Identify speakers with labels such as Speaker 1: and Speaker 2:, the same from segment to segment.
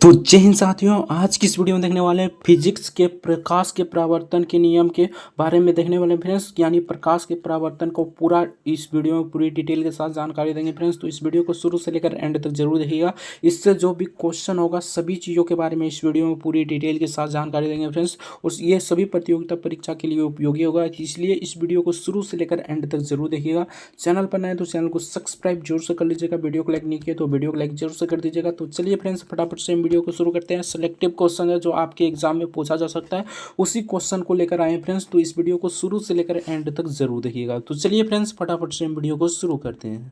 Speaker 1: तो जय हिंद साथियों, आज की इस वीडियो में देखने वाले हैं फिजिक्स के प्रकाश के परावर्तन के नियम के बारे में देखने वाले हैं फ्रेंड्स। यानी प्रकाश के परावर्तन को पूरा इस वीडियो में पूरी डिटेल के साथ जानकारी देंगे फ्रेंड्स। तो इस वीडियो को शुरू से लेकर एंड तक जरूर देखिएगा। इससे जो भी क्वेश्चन होगा सभी चीज़ों के बारे में इस वीडियो में पूरी डिटेल के साथ जानकारी देंगे फ्रेंड्स। और ये सभी प्रतियोगिता परीक्षा के लिए उपयोगी होगा, इसलिए इस वीडियो को शुरू से लेकर एंड तक जरूर देखिएगा। चैनल पर नए तो चैनल को सब्सक्राइब जरूर से कर लीजिएगा। वीडियो को लाइक नहीं किया तो वीडियो को लाइक जरूर से कर दीजिएगा। तो चलिए फ्रेंड्स, फटाफट से वीडियो को शुरू करते हैं। सिलेक्टिव क्वेश्चन है जो आपके एग्जाम में पूछा जा सकता है, उसी क्वेश्चन को लेकर आए फ्रेंड्स। तो इस वीडियो को शुरू से लेकर एंड तक जरूर देखिएगा। तो चलिए फ्रेंड्स, फटाफट से वीडियो को शुरू करते हैं।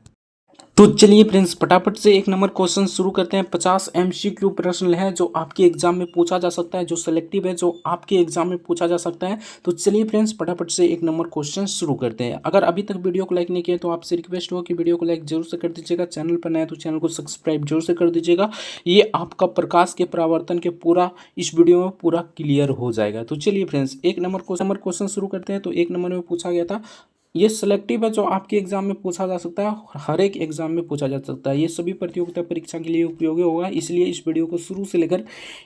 Speaker 1: तो चलिए फ्रेंड्स, फटाफट से एक नंबर क्वेश्चन शुरू करते हैं। 50 MCQ प्रश्न है जो आपके एग्जाम में पूछा जा सकता है, जो सिलेक्टिव है, जो आपके एग्जाम में पूछा जा सकता है। तो चलिए फ्रेंड्स, फटाफट से एक नंबर क्वेश्चन शुरू करते हैं। अगर अभी तक वीडियो को लाइक नहीं किया तो आपसे रिक्वेस्ट हो कि वीडियो को लाइक जरूर से कर दीजिएगा। चैनल पर नया तो चैनल को सब्सक्राइब जरूर से कर दीजिएगा। ये आपका प्रकाश के परावर्तन के पूरा इस वीडियो में पूरा क्लियर हो जाएगा। तो चलिए फ्रेंड्स, एक नंबर क्वेश्चन शुरू करते हैं। तो एक नंबर में पूछा गया था, ये सिलेक्टिव है जो आपके एग्जाम में पूछा जा सकता है, हर एक एग्जाम में पूछा जा सकता है। ये सभी प्रतियोगिता परीक्षा के लिए उपयोगी होगा, इसलिए इस वीडियो को शुरू से लेकर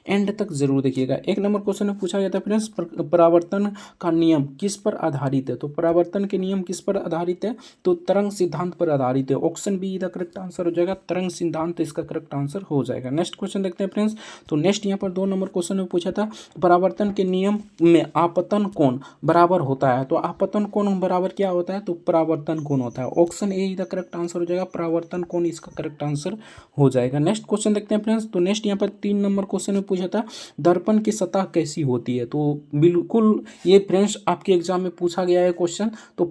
Speaker 1: एंड तक जरूर देखिएगा। एक नंबर क्वेश्चन में पूछा गया था फ्रेंड्स, परावर्तन का नियम किस पर आधारित है। तो परावर्तन के नियम किस पर आधारित है, तो तरंग सिद्धांत पर आधारित है। Option B the correct answer हो जाएगा, तरंग सिद्धांत इसका करेक्ट आंसर हो जाएगा। नेक्स्ट क्वेश्चन देखते हैं फ्रेंड्स। तो नेक्स्ट यहाँ पर 2 नंबर क्वेश्चन में पूछा था, परावर्तन के नियम में आपतन कोण बराबर होता है। तो आपतन कोण बराबर क्या होता है, तो परावर्तन कोण होता है। Option A the correct answer हो जाएगा, परावर्तन कोण इसका करेक्ट आंसर हो जाएगा। नेक्स्ट क्वेश्चन देखते हैं फ्रेंड्स। तो नेक्स्ट यहाँ पर 3 नंबर क्वेश्चन में पूछा था, दर्पण की सतह कैसी होती है। तो बिल्कुल ये फ्रेंड्स आपके एग्जाम में पूछा गया है क्वेश्चन। तो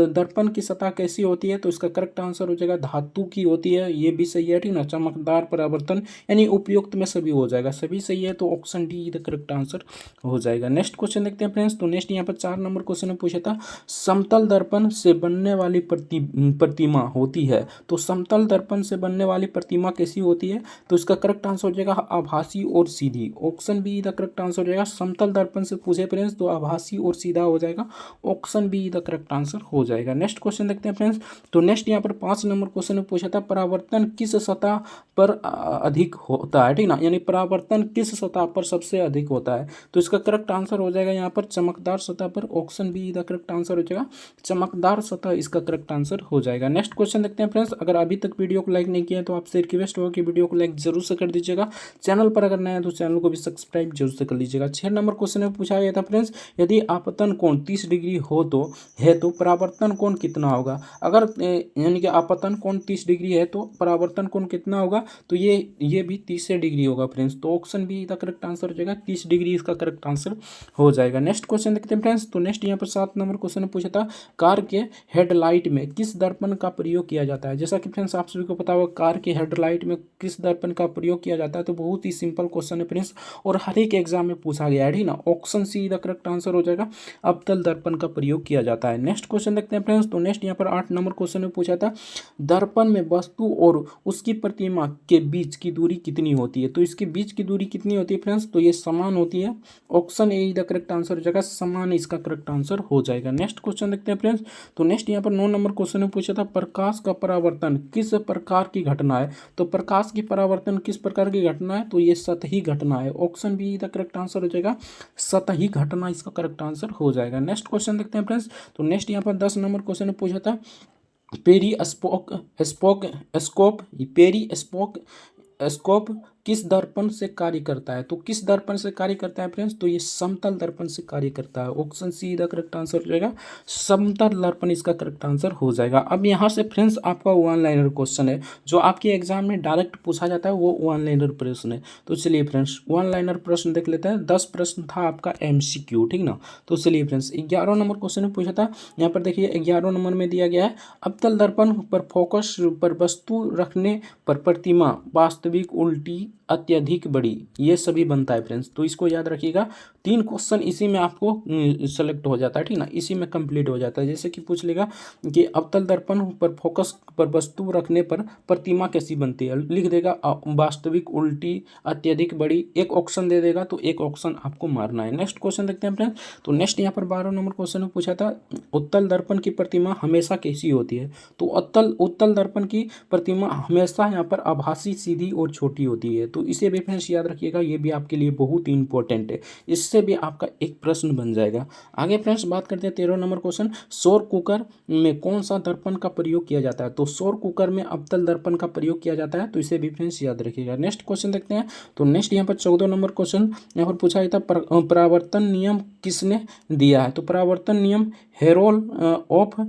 Speaker 1: दर्पण की सतह कैसी होती है, तो इसका करेक्ट आंसर हो जाएगा धातु की होती है। ये भी सही है, ठीक ना। चमकदार परावर्तन यानी उपयुक्त में सभी हो जाएगा, सभी सही है। तो option D the correct answer हो जाएगा। नेक्स्ट क्वेश्चन देखते हैं फ्रेंड्स। तो नेक्स्ट यहाँ पर 4 नंबर क्वेश्चन में पूछा था, समतल दर्पण से बनने वाली प्रतिमा होती है। तो समतल दर्पण से बनने वाली प्रतिमा कैसी होती है, तो इसका करेक्ट आंसर हो जाएगा आभासी और सीधी। Option B the correct answer हो जाएगा। समतल दर्पण से पूछे फ्रेंड्स तो आभासी और सीधा हो जाएगा। Option B the correct answer हो जाएगा। नेक्स्ट क्वेश्चन देखते हैं फ्रेंड्स। तो नेक्स्ट यहाँ पर 5 नंबर क्वेश्चन में पूछा था, परावर्तन किस सतह पर अधिक होता है, ठीक ना। यानी परावर्तन किस सतह पर सबसे अधिक होता है, तो इसका करेक्ट आंसर हो जाएगा यहाँ पर चमकदार सतह पर। Option B the correct answer हो जाएगा, चमकदार सतह इसका करेक्ट आंसर हो जाएगा। नेक्स्ट क्वेश्चन देखते हैं फ्रेंड्स। अगर अभी तक वीडियो को लाइक नहीं किया तो आपसे रिक्वेस्ट होगा कि वीडियो को लाइक जरूर से कर दीजिएगा। चैनल पर अगर नया है तो चैनल को भी सब्सक्राइब जरूर से कर लीजिएगा। 6 नंबर क्वेश्चन में पूछा गया था फ्रेंड्स, यदि आपतन कोण 30 डिग्री हो तो परावर्तन कोण कितना होगा। अगर यानी कि आपतन कोण 30 डिग्री है तो परावर्तन कोण कितना होगा, तो ये भी 30 डिग्री होगा फ्रेंड्स। तो option B the correct answer हो जाएगा, 30 डिग्री इसका करेक्ट आंसर हो जाएगा। नेक्स्ट क्वेश्चन देखते हैं फ्रेंड्स। तो नेक्स्ट यहाँ पर 7 नंबर क्वेश्चन में पूछा था, कार के हेडलाइट में किस दर्पण का प्रयोग किया जाता है। जैसा कि फ्रेंड्स आप सभी को पता होगा, कार के हेडलाइट में किस दर्पण का प्रयोग किया जाता है। तो बहुत ही सिंपल क्वेश्चन है फ्रेंड्स, और हर एक एग्जाम में पूछा गया है, ठीक ना। Option see the correct answer हो जाएगा, अवतल दर्पण का प्रयोग किया जाता है। नेक्स्ट क्वेश्चन देखते हैं फ्रेंड्स। तो नेक्स्ट यहाँ पर 8 नंबर क्वेश्चन में पूछा था, दर्पण में वस्तु और उसकी प्रतिमा के बीच की दूरी कितनी होती है। तो इसके बीच की दूरी कितनी होती है फ्रेंड्स, तो ये समान होती है। Option A the correct answer हो जाएगा, समान इसका करेक्ट आंसर हो जाएगा। नेक्स्ट क्वेश्चन देखते हैं फ्रेंड्स। तो नेक्स्ट यहाँ पर 9 नंबर क्वेश्चन में पूछा था, प्रकाश का परावर्तन किस प्रकार की घटना है। तो प्रकाश की परावर्तन किस प्रकार की घटना है, तो ये सतही घटना है। Option B the correct answer हो जाएगा, सतही घटना इसका करेक्ट आंसर हो जाएगा। नेक्स्ट क्वेश्चन देखते हैं फ्रेंड्स। तो नेक्स्ट यहाँ पर 10 नंबर क्वेश्चन में पूछा था, पेरिस्कोप किस दर्पण से कार्य करता है। तो किस दर्पण से कार्य करता है फ्रेंड्स, तो ये समतल दर्पण से कार्य करता है। Option see the correct answer हो जाएगा, समतल दर्पण इसका करेक्ट आंसर हो जाएगा। अब यहाँ से फ्रेंड्स आपका वन लाइनर क्वेश्चन है, जो आपके एग्जाम में डायरेक्ट पूछा जाता है, वो वन लाइनर प्रश्न है। तो चलिए फ्रेंड्स, वन लाइनर प्रश्न देख लेते हैं। 10 प्रश्न था आपका MCQ, ठीक ना। तो चलिए फ्रेंड्स, 11 नंबर क्वेश्चन में पूछा था। यहाँ पर देखिए 11 नंबर में दिया गया है, अवतल दर्पण पर फोकस पर वस्तु रखने पर प्रतिमा वास्तविक, उल्टी, अत्यधिक बड़ी, ये सभी बनता है फ्रेंड्स। तो इसको याद रखिएगा। 3 क्वेश्चन इसी में आपको सेलेक्ट हो जाता है, ठीक ना, इसी में कंप्लीट हो जाता है। जैसे कि पूछ लेगा कि अवतल दर्पण पर फोकस पर वस्तु रखने पर प्रतिमा कैसी बनती है, लिख देगा वास्तविक, उल्टी, अत्यधिक बड़ी। एक ऑप्शन दे देगा, तो एक ऑप्शन आपको मारना है। नेक्स्ट क्वेश्चन देखते हैं फ्रेंड्स। तो नेक्स्ट यहाँ पर 12 नंबर क्वेश्चन में पूछा था, उत्तल दर्पण की प्रतिमा हमेशा कैसी होती है। तो उत्तल दर्पण की प्रतिमा हमेशा यहाँ पर आभासी, सीधी और छोटी होती है। तो इसे भी फ्रेंड्स याद रखिएगा, ये भी आपके लिए बहुत ही इंपॉर्टेंट है, इससे भी आपका एक प्रश्न बन जाएगा। आगे फ्रेंड्स बात करते हैं 13 नंबर क्वेश्चन, सौर कुकर में कौन सा दर्पण का प्रयोग किया जाता है? तो सौर कुकर में अवतल दर्पण का प्रयोग किया जाता है, तो इसे भी फ्रेंड्स याद रखिएगा। नेक्स्ट क्वेश्चन देखते हैं। तो नेक्स्ट यहाँ पर 14 नंबर क्वेश्चन यहाँ पर पूछा गया था, परावर्तन नियम किसने दिया है? तो परावर्तन नियम हेरोल्ड ऑफ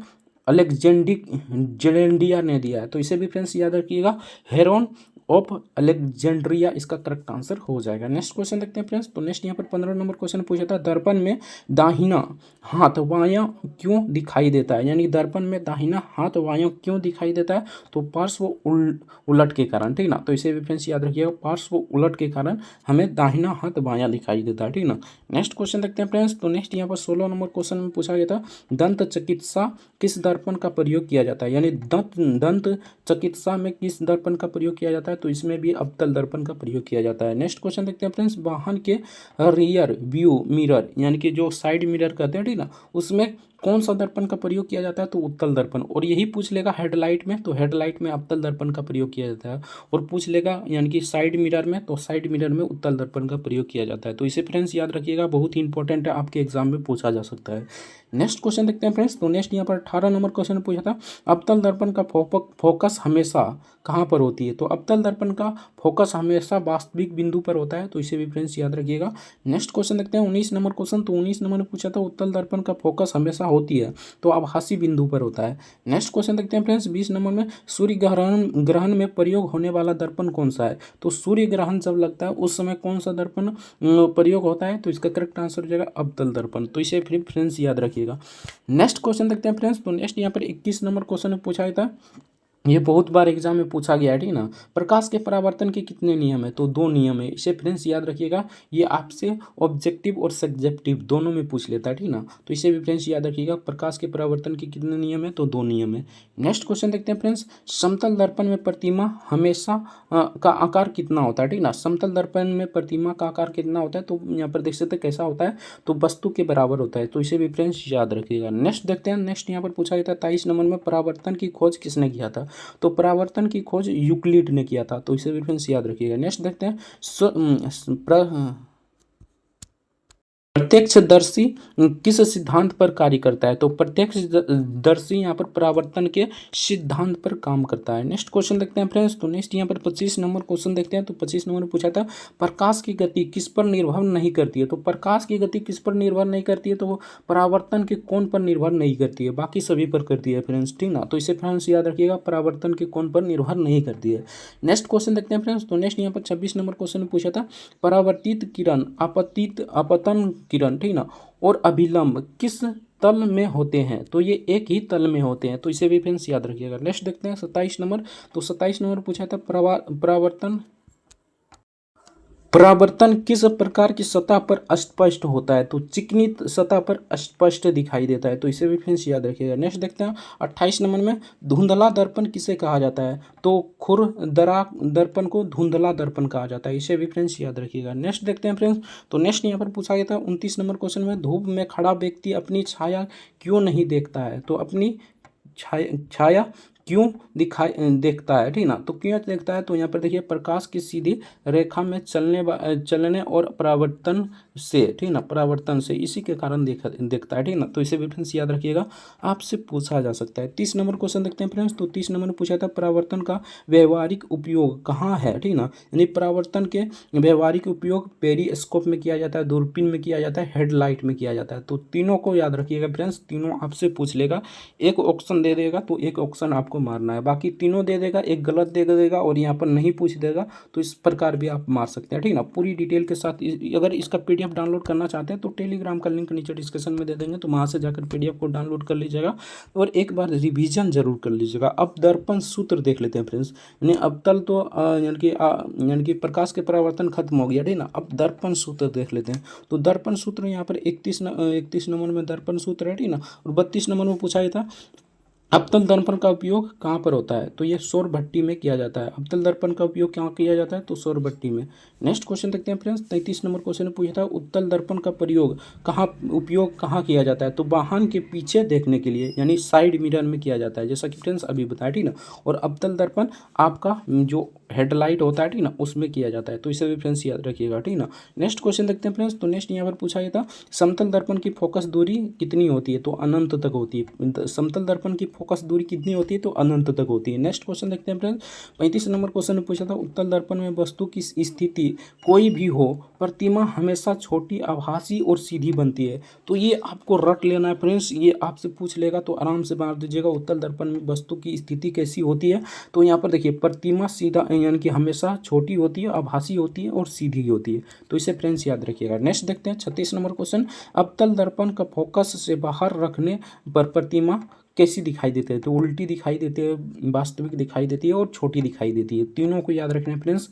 Speaker 1: अलेक्जेंड्रिया ने दिया है, तो इसे भी फ्रेंड्स याद रखिएगा, हेरोन ऑफ अलेक्जेंड्रिया इसका करेक्ट आंसर हो जाएगा। नेक्स्ट क्वेश्चन देखते हैं फ्रेंड्स। तो नेक्स्ट यहाँ पर 15 नंबर क्वेश्चन पूछा था, दर्पण में दाहिना हाथ बायां क्यों दिखाई देता है? यानी दर्पण में दाहिना हाथ बायां क्यों दिखाई देता है? तो पार्श्व उलट के कारण, ठीक ना, तो इसे भी फ्रेंड्स याद रखिएगा, पार्श्व उलट के कारण हमें दाहिना हाथ बायां दिखाई देता है, ठीक ना। नेक्स्ट क्वेश्चन देखते हैं फ्रेंड्स। तो नेक्स्ट यहाँ पर 16 नंबर क्वेश्चन में पूछा गया था, दंत चिकित्सा किस दर्पण का प्रयोग किया जाता है? यानी दंत चिकित्सा में किस दर्पण का प्रयोग किया जाता है? तो इसमें भी अवतल दर्पण का प्रयोग किया जाता है। नेक्स्ट क्वेश्चन देखते हैं फ्रेंड्स, वाहन के रियर व्यू मिरर यानी कि जो साइड मिरर कहते हैं, ठीक ना, उसमें कौन सा दर्पण का प्रयोग किया जाता है? तो उत्तल दर्पण। और यही पूछ लेगा हेडलाइट में, तो हेडलाइट में अवतल दर्पण का प्रयोग किया जाता है। और पूछ लेगा यानी कि साइड मिरर में, तो साइड मिरर में उत्तल दर्पण का प्रयोग किया जाता है। तो इसे फ्रेंड्स याद रखिएगा, बहुत ही इंपॉर्टेंट है, आपके एग्जाम में पूछा जा सकता है। नेक्स्ट क्वेश्चन देखते हैं फ्रेंड्स। तो नेक्स्ट यहाँ पर 18 नंबर क्वेश्चन पूछा था, अवतल दर्पण का फोकस हमेशा कहाँ पर होती है? तो अवतल दर्पण का फोकस हमेशा वास्तविक बिंदु पर होता है, तो इसे भी फ्रेंड्स याद रखिएगा। नेक्स्ट क्वेश्चन देखते हैं 19 नंबर क्वेश्चन। तो 19 नंबर में पूछा था, उत्तल दर्पण का फोकस हमेशा होती है तो आभासी बिंदु पर होता है। नेक्स्ट क्वेश्चन देखते हैं फ्रेंड्स 20 नंबर में, सूर्य ग्रहण में प्रयोग होने वाला दर्पण कौन सा है? तो सूर्य ग्रहण जब लगता है उस समय कौन सा दर्पण प्रयोग होता है? तो इसका करेक्ट आंसर हो जाएगा अवतल दर्पण, तो इसे फिर फ्रेंड्स याद रखिएगा। नेक्स्ट क्वेश्चन देखते हैं फ्रेंड्स। तो नेक्स्ट यहाँ पर 21 नंबर क्वेश्चन में पूछा गया था, ये बहुत बार एग्जाम में पूछा गया है, ठीक ना, प्रकाश के परावर्तन के कितने नियम है? तो 2 नियम है, इसे फ्रेंड्स याद रखिएगा, ये आपसे ऑब्जेक्टिव और सब्जेक्टिव दोनों में पूछ लेता है, ठीक ना, तो इसे भी फ्रेंड्स याद रखिएगा, प्रकाश के परावर्तन के कितने नियम है? तो 2 नियम है। नेक्स्ट क्वेश्चन देखते हैं फ्रेंड्स, समतल दर्पण में प्रतिमा हमेशा का आकार कितना होता है? ठीक ना, समतल दर्पण में प्रतिमा का आकार कितना होता है? तो यहाँ पर देख सकते हैं कैसा होता है, तो वस्तु के बराबर होता है, तो इसे भी फ्रेंड्स याद रखिएगा। नेक्स्ट देखते हैं। नेक्स्ट यहाँ पर पूछा गया था 23 नंबर में, परावर्तन की खोज किसने किया था? तो परावर्तन की खोज यूक्लिड ने किया था, तो इसे भी फ्रेंड्स याद रखिएगा। नेक्स्ट देखते हैं, प्रत्यक्षदर्शी किस सिद्धांत पर कार्य करता है? तो प्रत्यक्षदर्शी यहाँ पर परावर्तन के सिद्धांत पर काम करता है। नेक्स्ट क्वेश्चन देखते हैं फ्रेंड्स। तो नेक्स्ट यहाँ पर 25 नंबर क्वेश्चन देखते हैं। तो 25 नंबर में पूछा था, प्रकाश की गति किस पर निर्भर नहीं करती है? तो प्रकाश की गति किस पर निर्भर नहीं करती है? तो वो परावर्तन के कोण पर निर्भर नहीं करती है, बाकी सभी पर करती है फ्रेंड्स, ठीक ना, तो इसे फ्रेंड्स याद रखिएगा, परावर्तन के कोण पर निर्भर नहीं करती है। नेक्स्ट क्वेश्चन देखते हैं फ्रेंड्स। तो नेक्स्ट यहाँ पर 26 नंबर क्वेश्चन में पूछा था, परावर्तित किरण आपतन किरण, ठीक ना, और अभिलंब किस तल में होते हैं? तो ये एक ही तल में होते हैं, तो इसे भी फ्रेंड्स याद रखिएगा। नेक्स्ट देखते हैं 27 नंबर। तो 27 नंबर पूछा था, परावर्तन किस प्रकार की सतह पर स्पष्ट होता है? तो चिकनी सतह पर स्पष्ट दिखाई देता है, तो इसे भी फ्रेंड्स याद रखिएगा। नेक्स्ट देखते हैं 28 नंबर में, धुंधला दर्पण किसे कहा जाता है? तो खुरदरा दर्पण को धुंधला दर्पण कहा जाता है, इसे भी फ्रेंड्स याद रखिएगा। नेक्स्ट देखते हैं फ्रेंड्स। तो नेक्स्ट यहाँ पर पूछा गया था 29 नंबर क्वेश्चन में, धूप में खड़ा व्यक्ति अपनी छाया क्यों नहीं देखता है? तो अपनी छाया क्यों देखता है, ठीक ना, तो क्यों देखता है? तो यहाँ पर देखिए, प्रकाश की सीधी रेखा में चलने और परावर्तन से, ठीक ना, परावर्तन से, इसी के कारण देखता है, ठीक ना, तो इसे भी फ्रेंड्स याद रखिएगा, आपसे पूछा जा सकता है। 30 नंबर क्वेश्चन देखते हैं फ्रेंड्स। तो 30 नंबर में पूछा था, परावर्तन का व्यवहारिक उपयोग कहाँ है, ठीक ना, यानी परावर्तन के व्यवहारिक उपयोग पेरिस्कोप में किया जाता है, दूरबीन में किया जाता है, हेडलाइट में किया जाता है, तो तीनों को याद रखिएगा फ्रेंड्स, तीनों आपसे पूछ लेगा, एक ऑप्शन दे देगा तो एक ऑप्शन आपको मारना है, बाकी तीनों दे देगा, एक गलत दे देगा और यहाँ पर नहीं पूछ देगा, तो इस प्रकार भी आप मार सकते हैं, ठीक ना, पूरी डिटेल के साथ। अगर इसका पीडीएफ डाउनलोड करना चाहते हैं तो टेलीग्राम का लिंक नीचे डिस्क्रिप्शन में दे देंगे, तो वहाँ से जाकर पीडीएफ को डाउनलोड कर लीजिएगा और एक बार रिवीजन जरूर कर लीजिएगा। अब दर्पण सूत्र देख लेते हैं फ्रेंड्स, यानी अवतल तो यानी कि प्रकाश के परावर्तन खत्म हो गया, ठीक ना, अब दर्पण सूत्र देख लेते हैं। तो दर्पण सूत्र यहाँ पर 31 नंबर में दर्पण सूत्र है, ठीक ना, और 32 नंबर में पूछा गया था, अवतल दर्पण का उपयोग कहाँ पर होता है? तो ये सौर भट्टी में किया जाता है। अवतल दर्पण का उपयोग कहाँ किया जाता है? तो सौर भट्टी में। नेक्स्ट क्वेश्चन देखते हैं फ्रेंड्स। 33 नंबर क्वेश्चन में पूछा था, उत्तल दर्पण का उपयोग कहाँ किया जाता है? तो वाहन के पीछे देखने के लिए, यानी साइड मिरर में किया जाता है, जैसा कि फ्रेंड्स अभी बताया, ठीक ना, और अवतल दर्पण आपका जो हेडलाइट होता है, ठीक ना, उसमें किया जाता है। तो इसे भी फ्रेंड्स याद रखिएगा, ठीक ना। नेक्स्ट क्वेश्चन देखते हैं फ्रेंड्स। तो नेक्स्ट यहाँ पर पूछा गया था समतल दर्पण की फोकस दूरी कितनी होती है? तो अनंत तक होती है। समतल दर्पण की फोकस दूरी कितनी होती है? तो अनंत तक होती है। नेक्स्ट क्वेश्चन देखते हैं फ्रेंड्स। 35 नंबर क्वेश्चन में पूछा था उत्तल दर्पण में वस्तु की स्थिति कोई भी हो, प्रतिमा हमेशा छोटी, आभासी और सीधी बनती है। तो ये आपको रट लेना है फ्रेंड्स, ये आपसे पूछ लेगा तो आराम से मार दीजिएगा। उत्तल दर्पण में वस्तु की स्थिति कैसी होती है? तो यहाँ पर देखिए प्रतिमा सीधा यानी कि हमेशा छोटी होती है, आभासी होती है और सीधी होती है। तो इसे फ्रेंड्स याद रखिएगा। नेक्स्ट देखते हैं 36 नंबर क्वेश्चन। अवतल दर्पण का फोकस से बाहर रखने पर प्रतिमा कैसी दिखाई देती है? तो उल्टी दिखाई देती है, वास्तविक दिखाई देती है और छोटी दिखाई देती है। तीनों को याद रखना है फ्रेंड्स,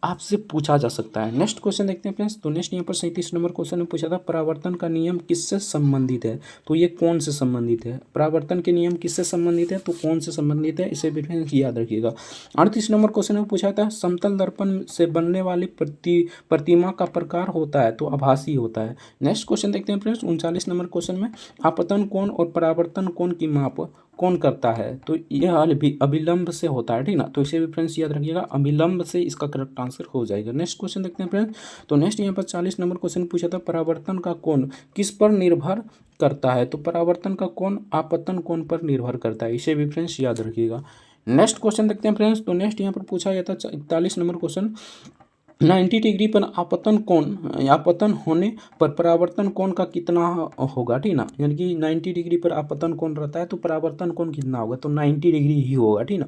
Speaker 1: आपसे पूछा जा सकता है। नेक्स्ट क्वेश्चन देखते हैं फ्रेंड्स। तो नेक्स्ट यहाँ पर 37 नंबर क्वेश्चन में पूछा था परावर्तन का नियम किससे संबंधित है? तो ये कौन से संबंधित है? परावर्तन के नियम किससे संबंधित है? तो कौन से संबंधित है, इसे भी फ्रेंड्स याद रखिएगा। 38 नंबर क्वेश्चन में पूछा था समतल दर्पण से बनने वाली प्रतिमा का प्रकार होता है? तो आभासी होता है। नेक्स्ट क्वेश्चन देखते हैं फ्रेंड्स 39 नंबर क्वेश्चन में आपतन कोण और परावर्तन कोण की माप कौन करता है? तो यह अभिलंब से होता है, ठीक ना। तो इसे भी फ्रेंड्स याद रखिएगा, अभिलंब से इसका करेक्ट आंसर हो जाएगा। नेक्स्ट क्वेश्चन देखते हैं फ्रेंड्स। तो नेक्स्ट यहाँ पर 40 नंबर क्वेश्चन पूछा था परावर्तन का कोण किस पर निर्भर करता है? तो परावर्तन का कोण आपतन कोण पर निर्भर करता है। इसे भी फ्रेंड्स याद रखिएगा। नेक्स्ट क्वेश्चन देखते हैं फ्रेंड्स। तो नेक्स्ट यहाँ पर पूछा गया था 41 नंबर क्वेश्चन 90 डिग्री पर आपतन होने पर परावर्तन कोण का कितना होगा, ठीक ना। यानी कि 90 डिग्री पर आपतन कोण रहता है तो परावर्तन कोण कितना होगा? तो 90 डिग्री ही होगा, ठीक ना।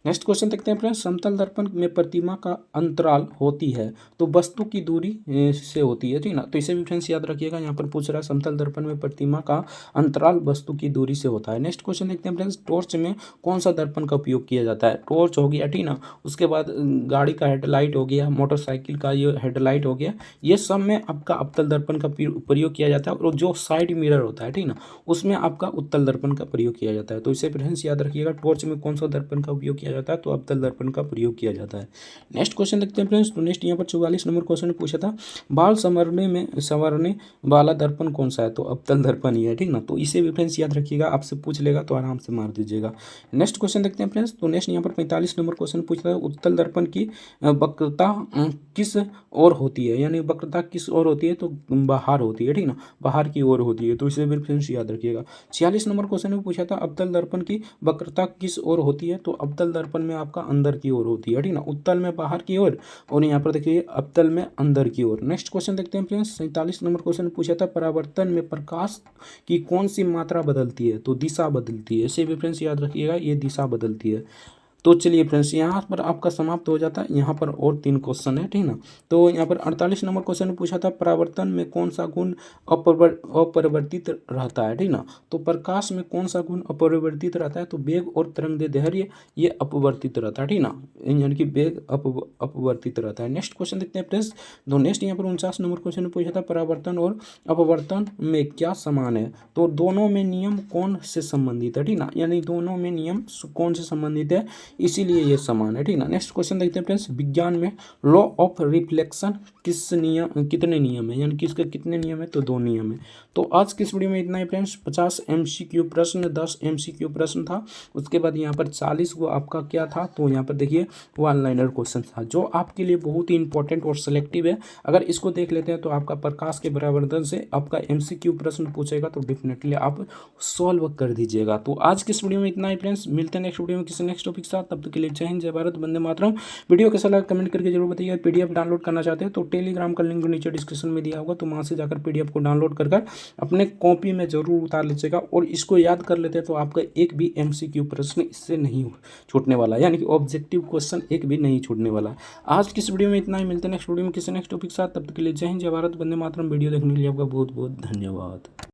Speaker 1: नेक्स्ट क्वेश्चन देखते हैं फ्रेंड्स। समतल दर्पण में प्रतिमा का अंतराल होती है तो वस्तु की दूरी से होती है, ठीक ना। तो इसे भी फ्रेंड्स याद रखिएगा, यहाँ पर पूछ रहा है समतल दर्पण में प्रतिमा का अंतराल वस्तु की दूरी से होता है। नेक्स्ट क्वेश्चन देखते हैं फ्रेंड्स। टॉर्च में कौन सा दर्पण का उपयोग किया जाता है? टॉर्च हो गया, ठीक ना। उसके बाद गाड़ी का हेडलाइट हो गया, मोटरसाइकिल का ये हेडलाइट हो गया, ये सब में आपका अवतल दर्पण का प्रयोग किया जाता है। और जो साइड मिरर होता है, ठीक ना, उसमें आपका उत्तल दर्पण का प्रयोग किया जाता है। तो इसे फ्रेंड्स याद रखिएगा, टॉर्च में कौन सा दर्पण का उपयोग किया जाता है? तो अवतल दर्पण का प्रयोग किया जाता है। नेक्स्ट क्वेश्चन देखते हैं फ्रेंड्स। तो नेक्स्ट यहाँ पर 44 नंबर क्वेश्चन में पूछा था बाल संवरने वाला दर्पण कौन सा है? तो अवतल दर्पण ही है, ठीक ना। तो इसे भी फ्रेंड्स याद रखिएगा, आपसे पूछ लेगा तो आराम से मार दीजिएगा। नेक्स्ट क्वेश्चन देखते हैं फ्रेंड्स। तो नेक्स्ट यहाँ पर 45 नंबर क्वेश्चन पूछा था उत्तल दर्पण की वक्रता किस ओर होती है? यानी वक्रता किस ओर होती है? तो बाहर होती है, ठीक ना, बाहर की ओर होती है। तो इसे भी फ्रेंड्स याद रखिएगा। 46 नंबर क्वेश्चन में पूछा था अवतल दर्पण की वक्रता किस ओर होती है? तो अवतल दर्पण में आपका अंदर की ओर होती है, ठीक ना। उत्तल में बाहर की ओर और यहाँ पर देखिए अवतल में अंदर की ओर। नेक्स्ट क्वेश्चन देखते हैं फ्रेंड्स। 47 नंबर क्वेश्चन पूछा था परावर्तन में प्रकाश की कौन सी मात्रा बदलती है? तो दिशा बदलती है। इसे भी फ्रेंड्स याद रखिएगा, ये दिशा बदलती है। तो चलिए फ्रेंड्स यहाँ पर आपका समाप्त हो जाता है। यहाँ पर और 3 क्वेश्चन है, ठीक ना। तो यहाँ पर 48 नंबर क्वेश्चन में पूछा था परावर्तन में कौन सा गुण अपरिवर्तित रहता है, ठीक ना। तो प्रकाश में कौन सा गुण अपरिवर्तित रहता है? तो वेग और तरंगदैर्ध्य ये अपवर्तित रहता है, ठीक ना। यानी कि वेग अपवर्तित रहता है। नेक्स्ट क्वेश्चन देखते हैं फ्रेंड्स। तो नेक्स्ट यहाँ पर 49 नंबर क्वेश्चन में पूछा था परावर्तन और अपवर्तन में क्या समान है? तो दोनों में नियम कौन से संबंधित है, ठीक ना। यानी दोनों में नियम कौन से संबंधित है, इसीलिए ये समान है, ठीक ना। नेक्स्ट क्वेश्चन देखते हैं फ्रेंड्स। विज्ञान में लॉ ऑफ रिफ्लेक्शन कितने नियम है? यानी किसके कितने नियम है? तो 2 नियम है। तो आज की इस वीडियो में इतना ही फ्रेंड्स। 50 MCQ प्रश्न, 10 MCQ प्रश्न था। उसके बाद यहाँ पर 40 को आपका क्या था? तो यहाँ पर देखिए वन लाइनर क्वेश्चन था, जो आपके लिए बहुत ही इंपॉर्टेंट और सेलेक्टिव है। अगर इसको देख लेते हैं तो आपका प्रकाश के परावर्तन से आपका MCQ प्रश्न पूछेगा तो डेफिनेटली आप सॉल्व कर दीजिएगा। तो आज की इस वीडियो में इतना ही फ्रेंड्स। मिलते हैं नेक्स्ट वीडियो में किसी नेक्स्ट टॉपिक के साथ। तब तक के लिए जय हिंद, जय भारत, वंदे मातरम। वीडियो कैसा लगा कमेंट करके जरूर बताइए। PDF डाउनलोड करना चाहते हैं तो टेलीग्राम का लिंक नीचे डिस्क्रिप्शन में दिया होगा, तो वहाँ से जाकर PDF को डाउनलोड कर अपने कॉपी में जरूर उतार लीजिएगा। और इसको याद कर लेते हैं तो आपका एक भी MCQ प्रश्न इससे नहीं छूटने वाला, यानी कि ऑब्जेक्टिव क्वेश्चन एक भी नहीं छूटने वाला। आज की इस वीडियो में इतना ही। मिलते हैं नेक्स्ट वीडियो में किसी नेक्स्ट टॉपिक के साथ। तब तक के लिए जय हिंद, जय भारत, वंदे मातरम। वीडियो देखने के लिए आपका बहुत बहुत धन्यवाद।